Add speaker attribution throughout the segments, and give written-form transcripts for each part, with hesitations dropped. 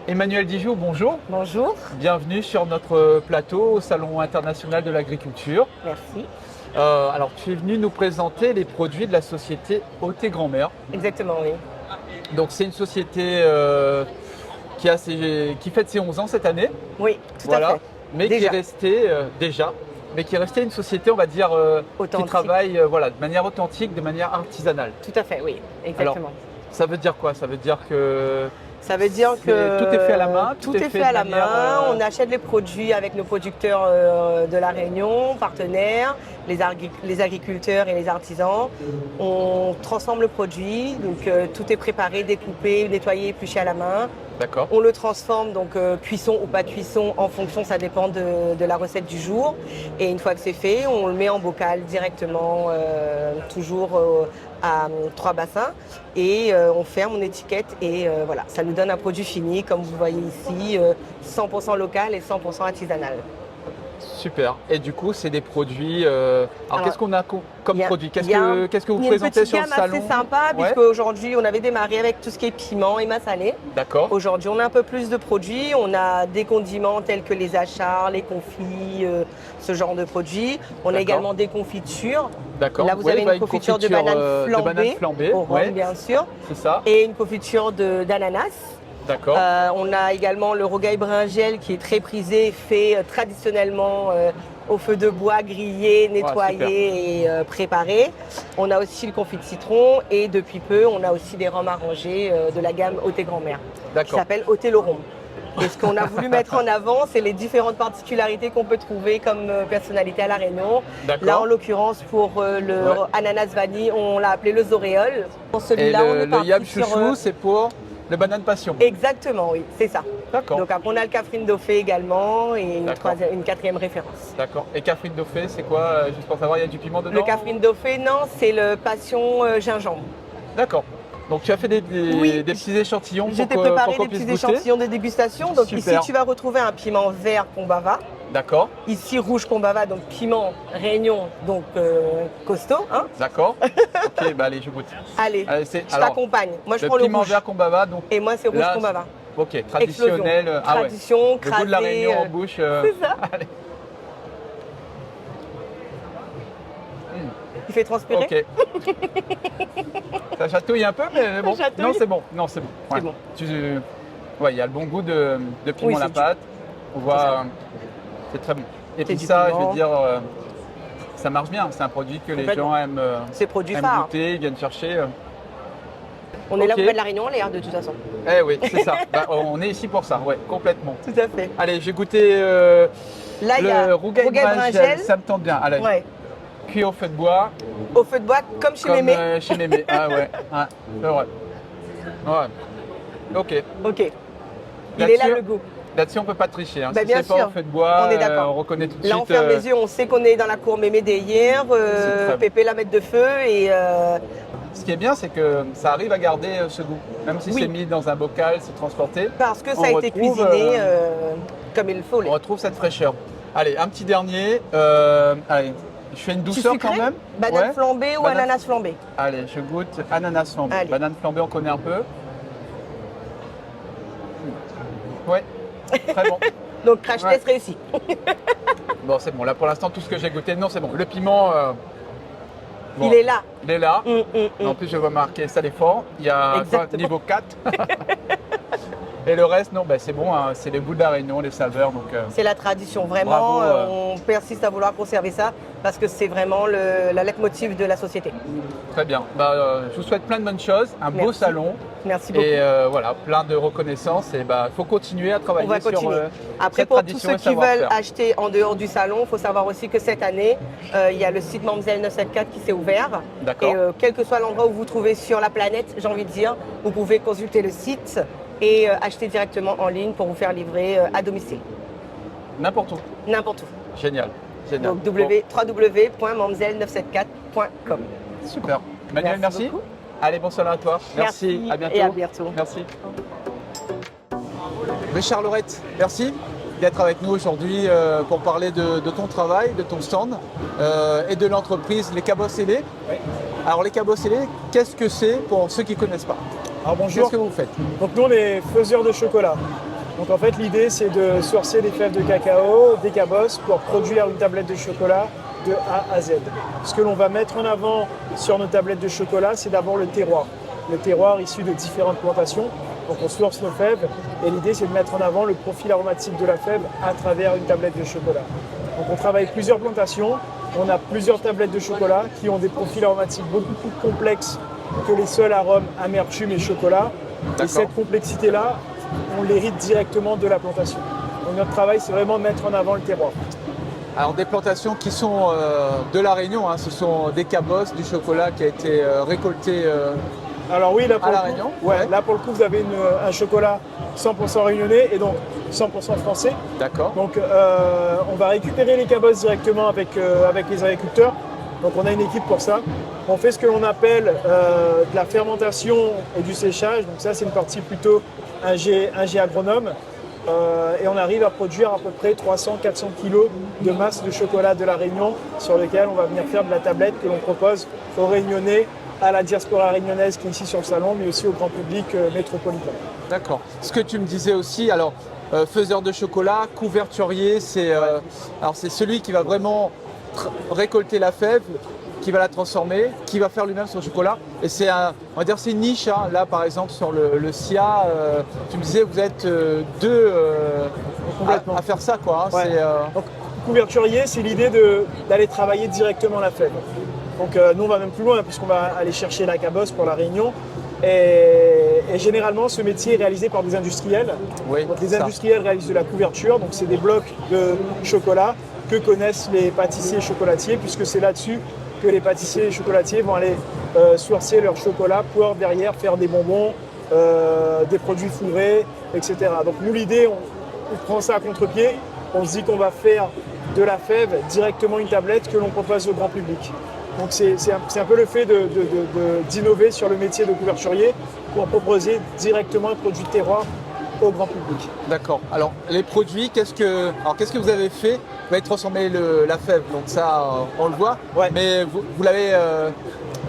Speaker 1: Emmanuel Dijoux, bonjour.
Speaker 2: Bonjour,
Speaker 1: Bienvenue sur notre plateau au Salon international de l'agriculture.
Speaker 2: merci.
Speaker 1: Alors, tu es venu nous présenter les produits de la société OT Grand-Mère.
Speaker 2: Exactement, oui.
Speaker 1: Donc, c'est une société qui fête ses 11 ans cette année.
Speaker 2: Oui, tout à fait.
Speaker 1: Mais
Speaker 2: Déjà.
Speaker 1: qui est restée mais qui est restée une société, on va dire, qui
Speaker 2: Authentique.
Speaker 1: travaille de manière authentique, de manière artisanale.
Speaker 2: Tout à fait, oui, exactement.
Speaker 1: Ça veut dire quoi? Ça veut dire que
Speaker 2: Ça veut dire que
Speaker 1: tout est fait à la main,
Speaker 2: tout est fait à la
Speaker 1: de manière,
Speaker 2: main. On achète les produits avec nos producteurs de la Réunion, partenaires, les agriculteurs et les artisans. On transforme le produit, donc tout est préparé, découpé, nettoyé, épluché à la main.
Speaker 1: D'accord.
Speaker 2: On le transforme, donc cuisson ou pas cuisson, en fonction, ça dépend de la recette du jour. Et une fois que c'est fait, on le met en bocal directement, toujours à 3 bassins. Et on ferme, on étiquette et voilà, ça nous donne un produit fini, comme vous voyez ici, 100% local et 100% artisanal.
Speaker 1: Super. Et du coup, c'est des produits. Alors, qu'est-ce qu'on a comme produit? Qu'est-ce que vous présentez sur le salon?
Speaker 2: Il y a une petite gamme assez sympa, puisqu'aujourd'hui, on avait démarré avec tout ce qui est piment et massalé.
Speaker 1: D'accord.
Speaker 2: Aujourd'hui, on a un peu plus de produits. On a des condiments tels que les achars, les confits, ce genre de produits. On a également des confitures.
Speaker 1: D'accord.
Speaker 2: Là, vous avez une confiture de banane flambée, au rhum, bien sûr.
Speaker 1: C'est ça.
Speaker 2: Et une confiture d'ananas.
Speaker 1: D'accord.
Speaker 2: On a également le rogail bringel qui est très prisé, fait traditionnellement au feu de bois, grillé, nettoyé et préparé. On a aussi le confit de citron et depuis peu, on a aussi des rhums arrangés de la gamme OT Grand-Mère qui s'appelle OT le rhum. Et ce qu'on a voulu mettre en avant, c'est les différentes particularités qu'on peut trouver comme personnalité à La Réunion. Là, en l'occurrence, pour le ananas vanille, on l'a appelé le zoréole.
Speaker 1: Pour celui-là, le yam chouchou, c'est pour le banane passion.
Speaker 2: Exactement, oui, c'est ça.
Speaker 1: D'accord.
Speaker 2: Donc après, on a le Catherine Dauphin également et une quatrième référence.
Speaker 1: D'accord. Et Catherine Dauphin, c'est quoi? Juste pour savoir, il y a du piment dedans?
Speaker 2: Le Catherine Dauphin, non, c'est le passion gingembre.
Speaker 1: D'accord. Donc tu as fait des petits échantillons
Speaker 2: pour qu'on puisse goûter. J'ai préparé des petits échantillons de dégustation. Donc ici, tu vas retrouver un piment vert Combava.
Speaker 1: D'accord.
Speaker 2: Ici, rouge Combava, donc piment Réunion, donc costaud. Hein.
Speaker 1: D'accord. Ok, bah allez, je goûte.
Speaker 2: Allez, je t'accompagne. Moi, je prends le
Speaker 1: piment vert Combava. Donc,
Speaker 2: et moi, c'est rouge Combava.
Speaker 1: Ok, traditionnel.
Speaker 2: Tradition,
Speaker 1: le goût de la Réunion en bouche.
Speaker 2: C'est ça.
Speaker 1: Allez.
Speaker 2: Il fait transpirer.
Speaker 1: Ok. Ça chatouille un peu, mais bon. Non, c'est bon. Non, c'est bon.
Speaker 2: C'est bon.
Speaker 1: Il y a le bon goût de piment à la pâte. On voit, c'est très bon. Et puis ça, je veux dire, ça marche bien. C'est un produit que les gens aiment goûter, ils viennent chercher.
Speaker 2: On est là pour mettre la Réunion en l'air de toute façon.
Speaker 1: Eh oui, c'est ça. On est ici pour ça, ouais, complètement.
Speaker 2: Tout à fait.
Speaker 1: Allez, j'ai goûté le rougail bringel, ça me tente bien. Allez.
Speaker 2: Ouais.
Speaker 1: Cuit au feu de bois.
Speaker 2: Au feu de bois, comme chez Mémé.
Speaker 1: Chez Mémé, ah ouais, c'est vrai. Ouais. Ok.
Speaker 2: Ok. Il est là le goût.
Speaker 1: Là-dessus, on ne peut pas tricher. Hein.
Speaker 2: Bah,
Speaker 1: si
Speaker 2: bien
Speaker 1: c'est
Speaker 2: sûr.
Speaker 1: pas au feu de bois,
Speaker 2: on est d'accord.
Speaker 1: On reconnaît tout de
Speaker 2: là,
Speaker 1: suite.
Speaker 2: Là, on ferme les yeux, on sait qu'on est dans la cour Mémé d'hier. Pépé la mettre de feu et.
Speaker 1: Ce qui est bien, c'est que ça arrive à garder ce goût. Même si c'est mis dans un bocal, c'est transporté.
Speaker 2: Parce que ça a été cuisiné comme il le faut.
Speaker 1: On retrouve cette fraîcheur. Allez, un petit dernier. Allez, je fais une douceur quand même.
Speaker 2: Banane flambée ou ananas flambé?
Speaker 1: Allez, je goûte ananas flambé. Allez. Banane flambée, on connaît un peu. Ouais, très bon.
Speaker 2: Donc crash test réussi.
Speaker 1: Bon, c'est bon. Là, pour l'instant, tout ce que j'ai goûté, non, c'est bon. Le piment,
Speaker 2: il est là.
Speaker 1: Il est là. En plus, je vois marqué salé fort. Il y a niveau 4. Et le reste, non, c'est bon. Hein, c'est les goûts de la Réunion, les saveurs.
Speaker 2: C'est la tradition, vraiment. On persiste à vouloir conserver ça parce que c'est vraiment la leitmotiv de la société.
Speaker 1: Très bien. Je vous souhaite plein de bonnes choses, un beau salon.
Speaker 2: Merci beaucoup.
Speaker 1: Et voilà, plein de reconnaissance. Et faut continuer à travailler sur
Speaker 2: Après,
Speaker 1: cette
Speaker 2: pour
Speaker 1: tradition
Speaker 2: tous ceux qui veulent acheter en dehors du salon, il faut savoir aussi que cette année, il y a le site Mamzelle 974 qui s'est ouvert.
Speaker 1: D'accord.
Speaker 2: Et quel que soit l'endroit où vous vous trouvez sur la planète, j'ai envie de dire, vous pouvez consulter le site et acheter directement en ligne pour vous faire livrer à domicile.
Speaker 1: N'importe où.
Speaker 2: N'importe où.
Speaker 1: Génial. Génial.
Speaker 2: Donc www.mamzelle974.com.
Speaker 1: Super. Manuel, merci.
Speaker 2: Beaucoup.
Speaker 1: Allez, bon salon à toi.
Speaker 2: Merci.
Speaker 1: À bientôt.
Speaker 2: Et à bientôt.
Speaker 1: Merci. Richard Laurette, merci d'être avec nous aujourd'hui pour parler de ton travail, de ton stand et de l'entreprise Les Cabots Scellés. Oui. Alors les Cabots Scellés, qu'est-ce que c'est pour ceux qui ne connaissent pas?
Speaker 3: Alors bonjour.
Speaker 1: Qu'est-ce que vous faites?
Speaker 3: Donc nous on est faiseurs de chocolat. Donc en fait, l'idée, c'est de sourcer des fèves de cacao, des cabosses, pour produire une tablette de chocolat de A à Z. Ce que l'on va mettre en avant sur nos tablettes de chocolat, c'est d'abord le terroir. Le terroir issu de différentes plantations. Donc on source nos fèves et l'idée, c'est de mettre en avant le profil aromatique de la fève à travers une tablette de chocolat. Donc on travaille plusieurs plantations. On a plusieurs tablettes de chocolat qui ont des profils aromatiques beaucoup plus complexes que les seuls arômes amertume et chocolat. Et cette complexité-là, on l'hérite directement de la plantation. Donc notre travail, c'est vraiment de mettre en avant le terroir.
Speaker 1: Alors des plantations qui sont de la Réunion, hein, ce sont des cabosses, du chocolat qui a été récolté
Speaker 3: alors oui, là pour,
Speaker 1: à la
Speaker 3: le coup,
Speaker 1: Réunion.
Speaker 3: ouais, là pour le coup, vous avez un chocolat 100% réunionnais et donc 100% français.
Speaker 1: D'accord.
Speaker 3: Donc on va récupérer les cabosses directement avec les agriculteurs. Donc on a une équipe pour ça. On fait ce que l'on appelle de la fermentation et du séchage. Donc ça, c'est une partie plutôt un G agronome. Et on arrive à produire à peu près 300-400 kg de masse de chocolat de la Réunion sur lequel on va venir faire de la tablette que l'on propose aux Réunionnais, à la diaspora réunionnaise qui est ici sur le salon, mais aussi au grand public métropolitain.
Speaker 1: D'accord. Ce que tu me disais aussi, alors faiseur de chocolat, couverturier, c'est celui qui va vraiment récolter la fève, qui va la transformer, qui va faire lui-même son chocolat. Et c'est on va dire c'est une niche. Hein. Là par exemple sur le SIA, tu me disais vous êtes deux à faire ça quoi. Hein.
Speaker 3: Ouais. Donc, couverturier, c'est l'idée d'aller travailler directement la fève. Donc nous on va même plus loin puisqu'on va aller chercher la cabosse pour la Réunion. Et généralement ce métier est réalisé par des industriels.
Speaker 1: Oui,
Speaker 3: donc les industriels réalisent de la couverture, donc c'est des blocs de chocolat que connaissent les pâtissiers et chocolatiers, puisque c'est là-dessus que les pâtissiers et chocolatiers vont aller sourcer leur chocolat pour derrière faire des bonbons, des produits fourrés, etc. Donc nous l'idée, on prend ça à contre-pied, on se dit qu'on va faire de la fève directement une tablette que l'on propose au grand public. Donc c'est un peu le fait d'innover sur le métier de couverturier pour proposer directement un produit de terroir au grand public.
Speaker 1: D'accord. Alors les produits, qu'est-ce que vous avez fait? Vous avez transformé la fève, donc ça on le voit,
Speaker 3: ouais.
Speaker 1: Mais vous l'avez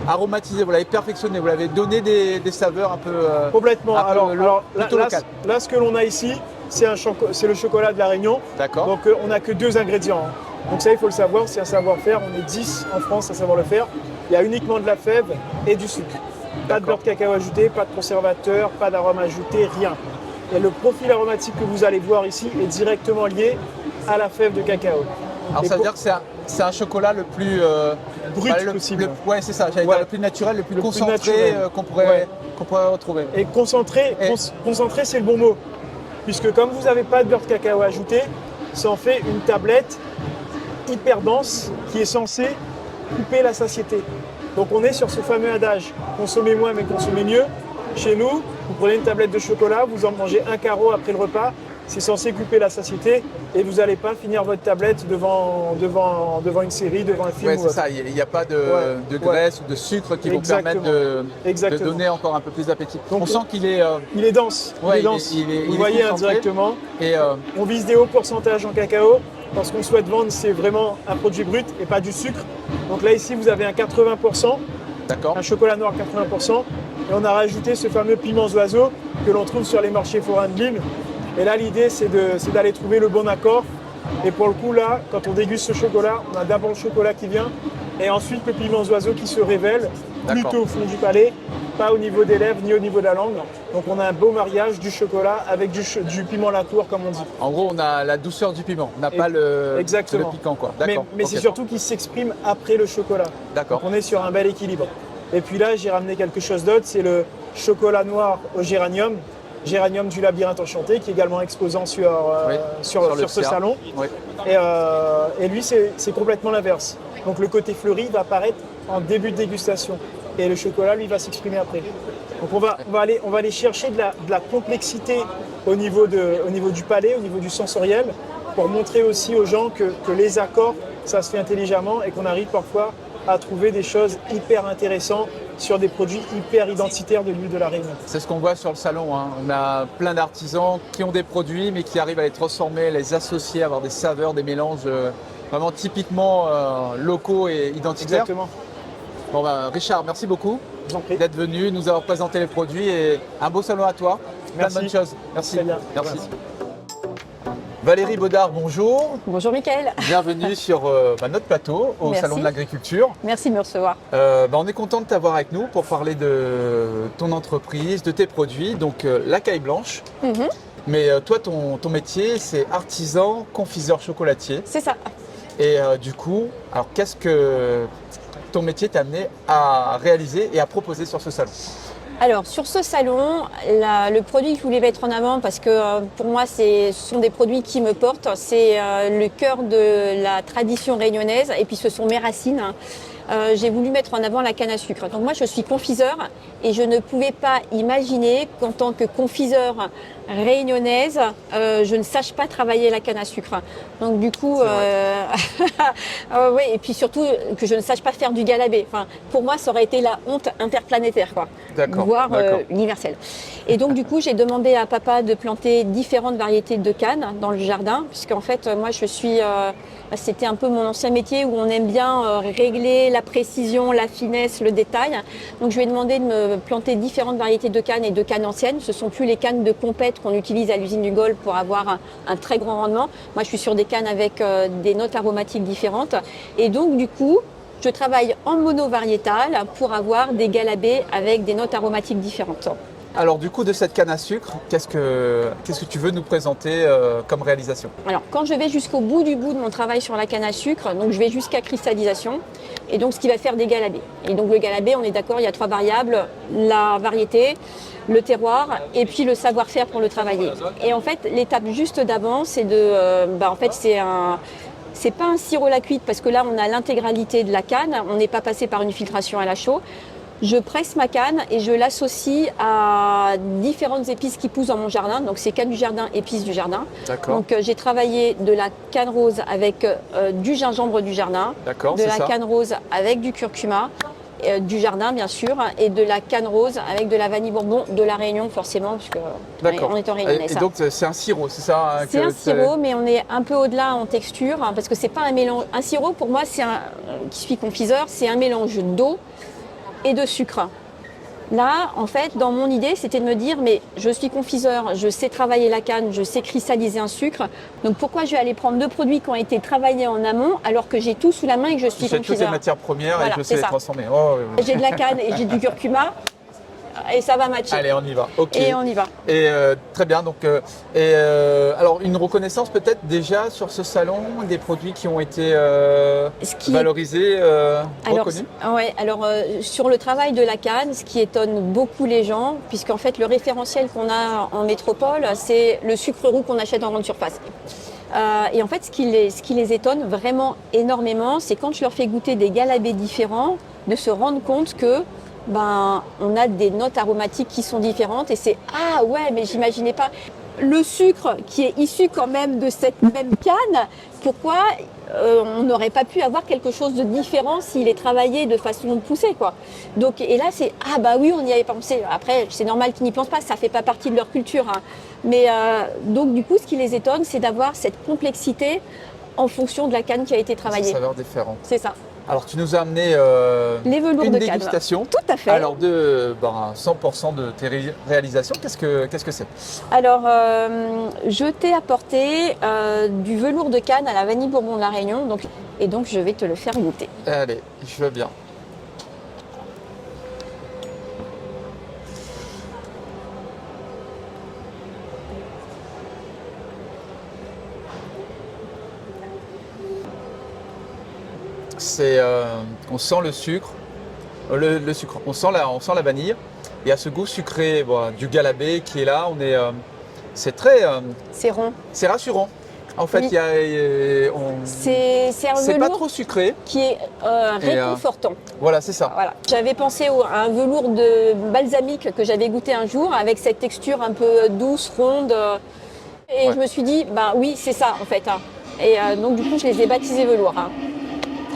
Speaker 1: aromatisé, vous l'avez perfectionné, vous l'avez donné des saveurs un peu
Speaker 3: complètement. Alors là, ce que l'on a ici, c'est le chocolat de la Réunion.
Speaker 1: D'accord.
Speaker 3: Donc on n'a que 2 ingrédients. Donc ça, il faut le savoir, c'est un savoir-faire. On est 10 en France à savoir le faire. Il y a uniquement de la fève et du sucre. Pas de beurre de cacao ajouté, pas de conservateur, pas d'arôme ajouté, rien. Et le profil aromatique que vous allez voir ici est directement lié à la fève de cacao.
Speaker 1: Alors ça veut dire que c'est un chocolat le plus
Speaker 3: brut possible.
Speaker 1: Ouais, c'est ça, j'allais dire le plus naturel, le plus concentré qu'on pourrait retrouver.
Speaker 3: Et concentré, c'est le bon mot. Puisque comme vous n'avez pas de beurre de cacao ajouté, ça en fait une tablette hyper dense qui est censée couper la satiété. Donc on est sur ce fameux adage, consommez moins mais consommez mieux. Chez nous, vous prenez une tablette de chocolat, vous en mangez un carreau après le repas, c'est censé couper la satiété et vous n'allez pas finir votre tablette devant une série, devant un film.
Speaker 1: Oui, c'est ça, il n'y a pas de graisse ou de sucre qui vont permettre de donner encore un peu plus d'appétit. On sent qu'il est...
Speaker 3: il est dense,
Speaker 1: ouais,
Speaker 3: il est dense. Vous
Speaker 1: est
Speaker 3: voyez indirectement.
Speaker 1: Et
Speaker 3: on vise des hauts pourcentages en cacao. Parce qu'on souhaite vendre, c'est vraiment un produit brut et pas du sucre. Donc là, ici, vous avez un 80%, un chocolat noir 80%. Et on a rajouté ce fameux piment oiseau que l'on trouve sur les marchés forains de l'île. Et là, l'idée, c'est d'aller trouver le bon accord. Et pour le coup, là, quand on déguste ce chocolat, on a d'abord le chocolat qui vient et ensuite le piment oiseau qui se révèle plutôt au fond du palais, pas au niveau des lèvres ni au niveau de la langue. Donc on a un beau mariage du chocolat avec du piment Latour, comme on dit.
Speaker 1: En gros, on a la douceur du piment, on n'a pas le piquant, quoi.
Speaker 3: Mais c'est surtout qu'il s'exprime après le chocolat.
Speaker 1: D'accord.
Speaker 3: Donc on est sur un bel équilibre. Et puis là, j'ai ramené quelque chose d'autre, c'est le chocolat noir au géranium. Géranium du labyrinthe enchanté, qui est également exposant sur ce salon.
Speaker 1: Oui.
Speaker 3: Et lui, c'est complètement l'inverse. Donc le côté fleuri va apparaître en début de dégustation. Et le chocolat, lui, va s'exprimer après. Donc on va aller chercher de la complexité au niveau du palais, au niveau du sensoriel, pour montrer aussi aux gens que les accords, ça se fait intelligemment et qu'on arrive parfois à trouver des choses hyper intéressantes sur des produits hyper identitaires de l'huile de la Réunion.
Speaker 1: C'est ce qu'on voit sur le salon. Hein. On a plein d'artisans qui ont des produits, mais qui arrivent à les transformer, les associer, avoir des saveurs, des mélanges vraiment typiquement locaux et identitaires.
Speaker 3: Exactement.
Speaker 1: Bon, Richard, merci beaucoup d'être venu, nous avoir présenté les produits et un beau salon à toi.
Speaker 3: Merci.
Speaker 1: Plein de bonnes choses. Merci.
Speaker 3: Très bien.
Speaker 1: Merci.
Speaker 3: Merci.
Speaker 1: Valérie Baudard, bonjour.
Speaker 4: Bonjour Mickaël.
Speaker 1: Bienvenue sur notre plateau au
Speaker 4: Merci.
Speaker 1: Salon de l'Agriculture.
Speaker 4: Merci de me recevoir.
Speaker 1: On est content de t'avoir avec nous pour parler de ton entreprise, de tes produits, donc la caille blanche. Mais toi, ton métier, c'est artisan, confiseur chocolatier.
Speaker 4: C'est ça.
Speaker 1: Et du coup, alors qu'est-ce que ton métier t'a amené à réaliser et à proposer sur ce salon?
Speaker 4: Alors sur ce salon, le produit que je voulais mettre en avant, parce que pour moi ce sont des produits qui me portent, c'est le cœur de la tradition réunionnaise et puis ce sont mes racines. J'ai voulu mettre en avant la canne à sucre. Donc moi je suis confiseur et je ne pouvais pas imaginer qu'en tant que confiseur réunionnaise, je ne sache pas travailler la canne à sucre. Donc du coup, ouais, et puis surtout que je ne sache pas faire du galabé. Enfin, pour moi, ça aurait été la honte interplanétaire, quoi, voire universelle. Et donc du coup, j'ai demandé à papa de planter différentes variétés de cannes dans le jardin, puisqu'en fait, moi, je suis, c'était un peu mon ancien métier où on aime bien régler la précision, la finesse, le détail. Donc je lui ai demandé de me planter différentes variétés de cannes et de cannes anciennes. Ce sont plus les cannes de compète qu'on utilise à l'usine du Golfe pour avoir un très grand rendement. Moi, je suis sur des cannes avec des notes aromatiques différentes. Et donc, du coup, je travaille en monovariétal pour avoir des galabés avec des notes aromatiques différentes.
Speaker 1: Alors du coup, de cette canne à sucre, qu'est-ce que tu veux nous présenter comme réalisation?
Speaker 4: Alors, quand je vais jusqu'au bout de mon travail sur la canne à sucre, donc je vais jusqu'à cristallisation, et donc ce qui va faire des galabés. Et donc le galabé, on est d'accord, il y a 3 variables, la variété, le terroir et puis le savoir-faire pour le travailler. Et en fait, l'étape juste d'avant, c'est en fait, c'est pas un sirop à la cuite parce que là, on a l'intégralité de la canne, on n'est pas passé par une filtration à la chaux. Je presse ma canne et je l'associe à différentes épices qui poussent dans mon jardin. Donc c'est canne du jardin, épices du jardin. Donc j'ai travaillé de la canne rose avec du gingembre du jardin, de la canne rose avec du curcuma, du jardin bien sûr, et de la canne rose avec de la vanille bourbon de la Réunion forcément, puisque on est en Réunion.
Speaker 1: Et donc c'est un sirop, c'est ça?
Speaker 4: C'est un sirop, mais on est un peu au-delà en texture, parce que c'est pas un mélange. Un sirop pour moi, qui suis confiseur, c'est un mélange d'eau et de sucre. Là, en fait, dans mon idée, c'était de me dire, mais je suis confiseur, je sais travailler la canne, je sais cristalliser un sucre, donc pourquoi je vais aller prendre 2 produits qui ont été travaillés en amont alors que j'ai tout sous la main et que je suis confiseur?
Speaker 1: J'ai toutes les matières premières et je sais les transformer.
Speaker 4: J'ai de la canne et j'ai du curcuma. Et ça va matcher.
Speaker 1: Allez, on y va. Ok.
Speaker 4: Et on y va.
Speaker 1: Et très bien. Donc, alors une reconnaissance peut-être déjà sur ce salon des produits qui ont été valorisés, reconnus.
Speaker 4: Alors sur le travail de la canne, ce qui étonne beaucoup les gens, puisqu'en fait le référentiel qu'on a en métropole, c'est le sucre roux qu'on achète en grande surface. Et en fait, ce qui les étonne vraiment énormément, c'est quand je leur fais goûter des galabés différents, de se rendre compte que on a des notes aromatiques qui sont différentes et c'est « Ah ouais, mais j'imaginais pas ». Le sucre qui est issu quand même de cette même canne, pourquoi on n'aurait pas pu avoir quelque chose de différent s'il est travaillé de façon poussée, quoi. Donc, et là, c'est « Ah bah oui, on y avait pensé ». Après, c'est normal qu'ils n'y pensent pas, ça fait pas partie de leur culture. Hein. Mais donc, du coup, ce qui les étonne, c'est d'avoir cette complexité en fonction de la canne qui a été travaillée.
Speaker 1: Des saveurs différentes.
Speaker 4: C'est ça.
Speaker 1: Alors, tu nous as amené
Speaker 4: les velours
Speaker 1: une
Speaker 4: de
Speaker 1: dégustation.
Speaker 4: Tout à fait.
Speaker 1: Alors, de 100% de tes réalisations, qu'est-ce que c'est?
Speaker 4: Alors, je t'ai apporté du velours de canne à la vanille bourbon de la Réunion. Et donc, je vais te le faire goûter.
Speaker 1: Allez, je veux bien. On sent le sucre, le sucre, on sent la vanille. Il y a ce goût sucré du galabé qui est là. C'est très,
Speaker 4: c'est rond.
Speaker 1: C'est rassurant. En fait,
Speaker 4: oui. C'est un velours
Speaker 1: pas trop sucré,
Speaker 4: qui est réconfortant.
Speaker 1: Voilà, c'est ça.
Speaker 4: Voilà. J'avais pensé à un velours de balsamique que j'avais goûté un jour avec cette texture un peu douce, ronde. Et je me suis dit, oui, c'est ça en fait. Hein. Et donc du coup, je les ai baptisés velours. Hein.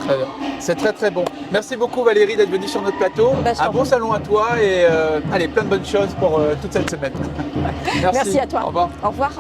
Speaker 1: Très bien. C'est très très bon. Merci beaucoup Valérie d'être venue sur notre plateau. Un bon salon à toi et allez, plein de bonnes choses pour toute cette semaine.
Speaker 4: Merci à toi.
Speaker 1: Au revoir.
Speaker 4: Au revoir.